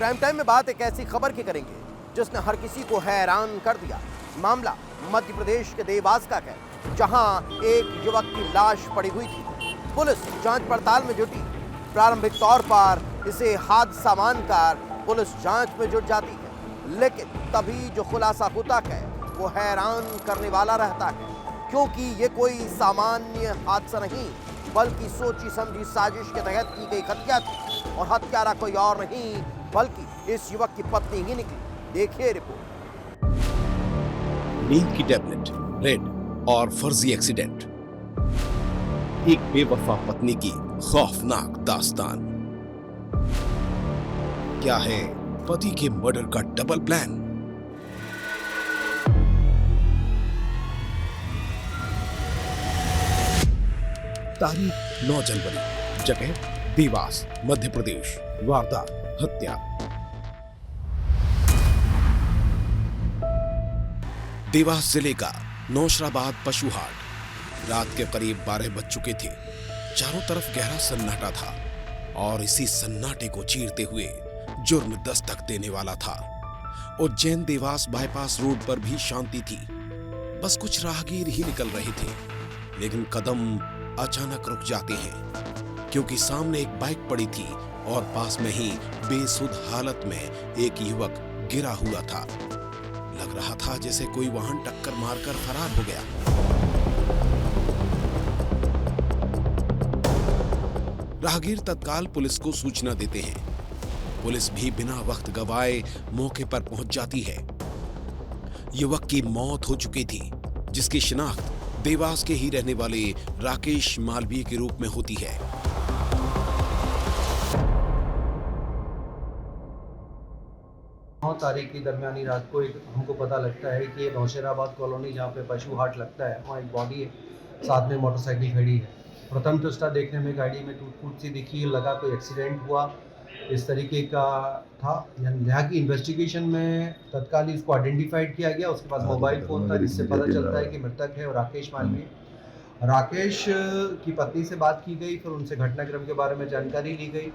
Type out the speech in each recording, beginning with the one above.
Crime time में बात एक ऐसी खबर की करेंगे जिसने हर किसी को हैरान कर दिया। मामला मध्य प्रदेश के देवास का है, जहां एक युवक की लाश पड़ी हुई थी। पुलिस जांच पड़ताल में जुटी। प्रारंभिक तौर पर इसे हादसा मानकर पुलिस जांच में जुट जाती है, लेकिन तभी जो खुलासा होता है वो हैरान करने वाला रहता है, क्योंकि ये कोई सामान्य हादसा नहीं बल्कि सोची समझी साजिश के तहत की गई हत्या थी और हत्यारा कोई और नहीं बल्कि इस युवक की पत्नी ही निकली। देखिए रिपोर्ट। नींद की टैबलेट, रेड और फर्जी एक्सीडेंट, एक बेवफा पत्नी की खौफनाक दास्तान। क्या है पति के मर्डर का डबल प्लान? तारीख 9 जनवरी, जगह देवास, मध्य प्रदेश। वारदात हत्या। देवास जिले का नौशराबाद पशु हाट। रात के करीब 12 बज चुके थे। चारों तरफ गहरा सन्नाटा था और इसी सन्नाटे को चीरते हुए जुर्म दस्तक देने वाला था। उज्जैन देवास बाईपास रोड पर भी शांति थी। बस कुछ राहगीर ही निकल रहे थे, लेकिन कदम अचानक रुक जाते हैं क्योंकि सामने एक बाइक पड़ी थी और पास में ही बेसुध हालत में एक युवक गिरा हुआ था। लग रहा था जैसे कोई वाहन टक्कर मारकर फरार हो गया। राहगीर तत्काल पुलिस को सूचना देते हैं। पुलिस भी बिना वक्त गवाए मौके पर पहुंच जाती है। युवक की मौत हो चुकी थी, जिसकी शिनाख्त देवास के ही रहने वाले राकेश मालवीय के रूप में होती है। 9 तारीख की दरमियानी रात को हमको पता लगता है कि ये नौशराबाद कॉलोनी जहाँ पे पशु हाट लगता है, वहाँ एक बॉडी है, साथ में मोटरसाइकिल खड़ी है। प्रथम दृष्टया देखने में गाड़ी में टूट-फूट सी दिखी, लगा कोई एक्सीडेंट हुआ इस तरीके का था। यहाँ की इन्वेस्टिगेशन में तत्काल ही उसको आइडेंटिफाइड किया गया। उसके पास मोबाइल फ़ोन था, जिससे पता चलता है कि मृतक है और राकेश मालवीय। राकेश की पत्नी से बात की गई, फिर उनसे घटनाक्रम के बारे में जानकारी ली गई।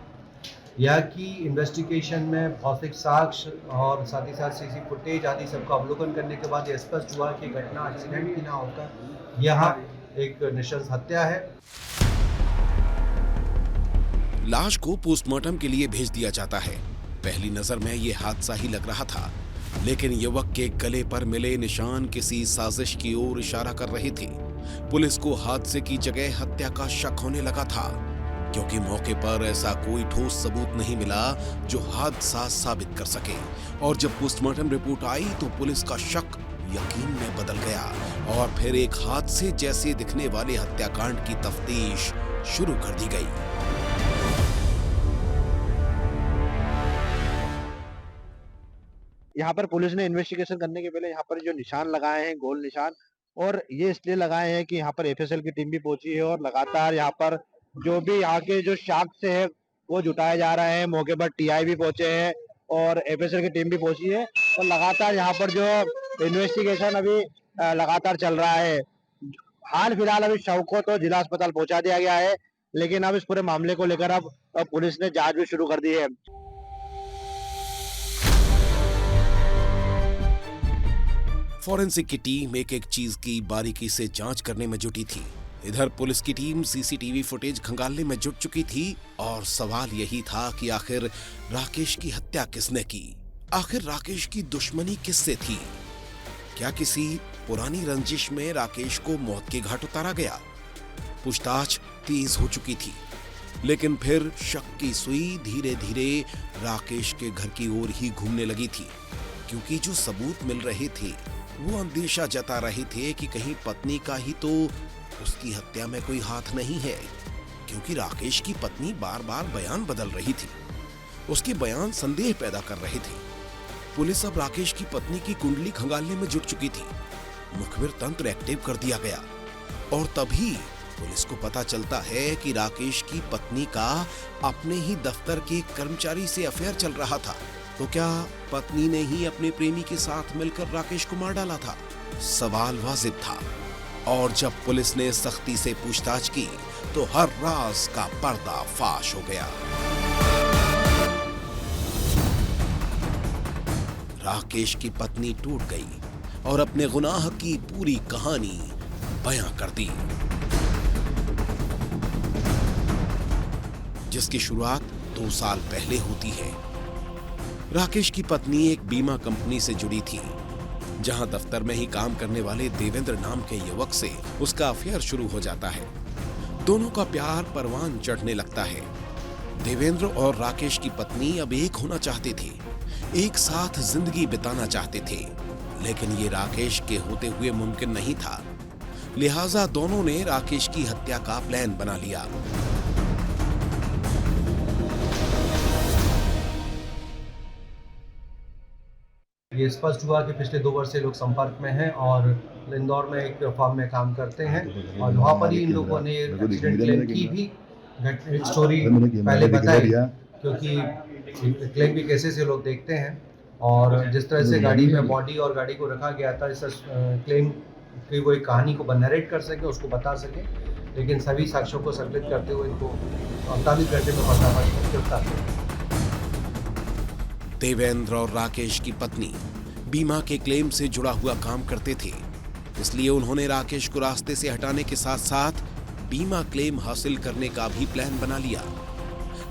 यह की इन्वेस्टिगेशन में भौतिक साक्ष्य और साथ ही साथ सीसी फुटेज आदि सबका अवलोकन करने के बाद यह स्पष्ट हुआ कि घटना एक्सीडेंट की ना होकर यह एक नृशंस हत्या है। लाश को पोस्टमार्टम के लिए भेज दिया जाता है। पहली नजर में यह हादसा ही लग रहा था, लेकिन युवक के गले पर मिले निशान किसी साजिश की ओर इशारा कर रहे थे। पुलिस को हादसे की जगह हत्या का शक होने लगा था, क्योंकि मौके पर ऐसा कोई ठोस सबूत नहीं मिला जो हादसा साबित कर सके। और जब पोस्टमार्टम रिपोर्ट आई तो पुलिस का शक यकीन में बदल गया और फिर एक हादसे जैसे दिखने वाले हत्याकांड की तफ्तीश शुरू कर दी गई। यहाँ पर पुलिस ने इन्वेस्टिगेशन करने के पहले यहाँ पर जो निशान लगाए हैं, गोल निशान, और ये इसलिए लगाए हैं कि यहाँ पर एफएसएल की टीम भी पहुंची है और लगातार यहाँ पर जो भी यहाँ के जो साक्ष्य है वो जुटाए जा रहे हैं। मौके पर टीआई भी पहुंचे हैं और एफएसएल की टीम भी पहुंची है और लगातार यहाँ पर जो इन्वेस्टिगेशन अभी लगातार चल रहा है। हाल फिलहाल अभी शव को तो जिला अस्पताल पहुंचा दिया गया है, लेकिन अब इस पूरे मामले को लेकर अब पुलिस ने जांच भी शुरू कर दी है। फॉरेंसिक की टीम एक एक चीज की बारीकी से जांच करने में जुटी थी। इधर पुलिस की टीम सीसीटीवी फुटेज खंगालने में जुट चुकी थी और सवाल यही था कि आखिर राकेश की हत्या किसने की? आखिर राकेश की दुश्मनी किससे थी? क्या किसी पुरानी रंजिश में राकेश को मौत के घाट उतारा गया? पूछताछ तेज हो चुकी थी, लेकिन फिर शक की सुई धीरे धीरे राकेश के घर की ओर ही घूमने लगी थी, क्योंकि जो सबूत मिल रहे थे वो अंदेशा जता रहे थे कि कहीं पत्नी का ही तो उसकी हत्या में कोई हाथ नहीं है, क्योंकि राकेश की पत्नी बार बार बयान बदल रही थी। उसके बयान संदेह पैदा कर रहे थे। पुलिस अब राकेश की पत्नी की कुंडली खंगालने में जुट चुकी थी। मुखबिर तंत्र एक्टिव कर दिया गया और तभी पुलिस को पता चलता है कि राकेश की पत्नी का अपने ही दफ्तर के कर्मचारी से अफेयर चल रहा था। तो क्या पत्नी ने ही अपने प्रेमी के साथ मिलकर राकेश को मार डाला था? सवाल वाजिब था और जब पुलिस ने सख्ती से पूछताछ की तो हर राज का पर्दा फाश हो गया। राकेश की पत्नी टूट गई और अपने गुनाह की पूरी कहानी बयां कर दी, जिसकी शुरुआत 2 साल पहले होती है। राकेश की पत्नी एक बीमा कंपनी से जुड़ी थी, जहां दफ्तर में ही काम करने वाले देवेंद्र नाम के युवक से उसका अफेयर शुरू हो जाता है। दोनों का प्यार परवान चढ़ने लगता है। देवेंद्र और राकेश की पत्नी अब एक होना चाहते थे, एक साथ जिंदगी बिताना चाहते थे, लेकिन ये राकेश के होते हुए मुमकिन नहीं था। लिहाजा दोनों ने राकेश की हत्या का प्लान बना लिया। ये स्पष्ट हुआ कि पिछले 2 वर्ष से लोग संपर्क में हैं और इंदौर में एक फर्म में काम करते हैं और वहाँ पर ही इन लोगों ने एक्सीडेंट क्लेम की भी स्टोरी पहले बताई, क्योंकि क्लेम भी कैसे से लोग देखते हैं और जिस तरह से गाड़ी में बॉडी और गाड़ी को रखा गया था, इस क्लेम की वो एक कहानी को नरेट कर सके, उसको बता सके, लेकिन सभी साक्ष्यों को संकलित करते हुए इनको 48 घंटे में पर्दाफाश गिरफ्तार किया। देवेंद्र और राकेश की पत्नी बीमा के क्लेम से जुड़ा हुआ काम करते थे, इसलिए उन्होंने राकेश को रास्ते से हटाने के साथ साथ बीमा क्लेम हासिल करने का भी प्लान बना लिया।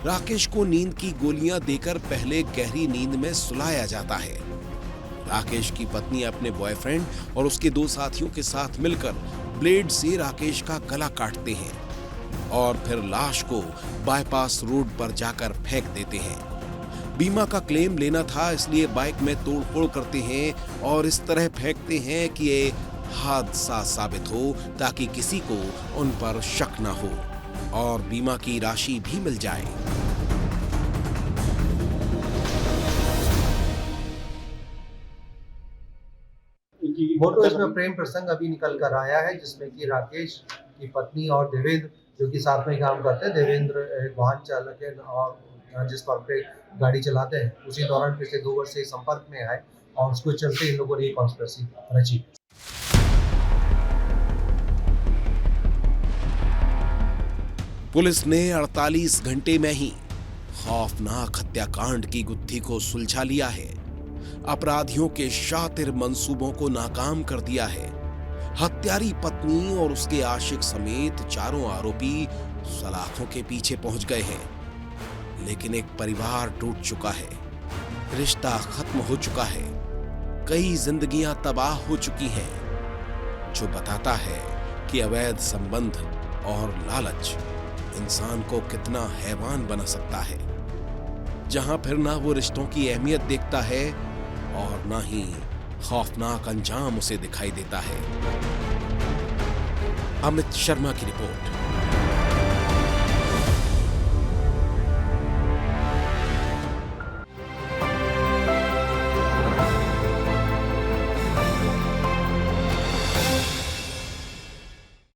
राकेश को नींद की गोलियां देकर पहले गहरी नींद में सुलाया जाता है। राकेश की पत्नी अपने बॉयफ्रेंड और उसके 2 साथियों के साथ मिलकर ब्लेड से राकेश का गला काटते हैं और फिर लाश को बाईपास रोड पर जाकर फेंक देते हैं। बीमा का क्लेम लेना था, इसलिए बाइक में तोड़फोड़ करते हैं और इस तरह फेंकते हैं कि ये हादसा साबित हो, ताकि किसी को उन पर शक न हो और बीमा की राशि भी मिल जाए। फोटो इसमें प्रेम प्रसंग अभी निकल कर आया है, जिसमें कि राकेश की पत्नी और देवेंद्र, जो कि साथ में काम करते हैं, देवेंद्र एक वाहन चालक है और जिस पर पे गाड़ी चलाते हैं, उसी दौरान पिछले 2 वर्ष से संपर्क में आए और उसको चलते इन लोगों ने कॉन्स्पिरेसी रची। पुलिस ने 48 घंटे में ही खौफनाक हत्याकांड की गुत्थी को सुलझा लिया है, अपराधियों के शातिर मंसूबों को नाकाम कर दिया है। हत्यारी पत्नी और उसके आशिक समेत चारों आरोपी सलाखों के पीछे पहुंच गए हैं, लेकिन एक परिवार टूट चुका है, रिश्ता खत्म हो चुका है, कई जिंदगियां तबाह हो चुकी हैं, जो बताता है कि अवैध संबंध और लालच इंसान को कितना हैवान बना सकता है, जहां फिर ना वो रिश्तों की अहमियत देखता है और ना ही खौफनाक अंजाम उसे दिखाई देता है। अमित शर्मा की रिपोर्ट।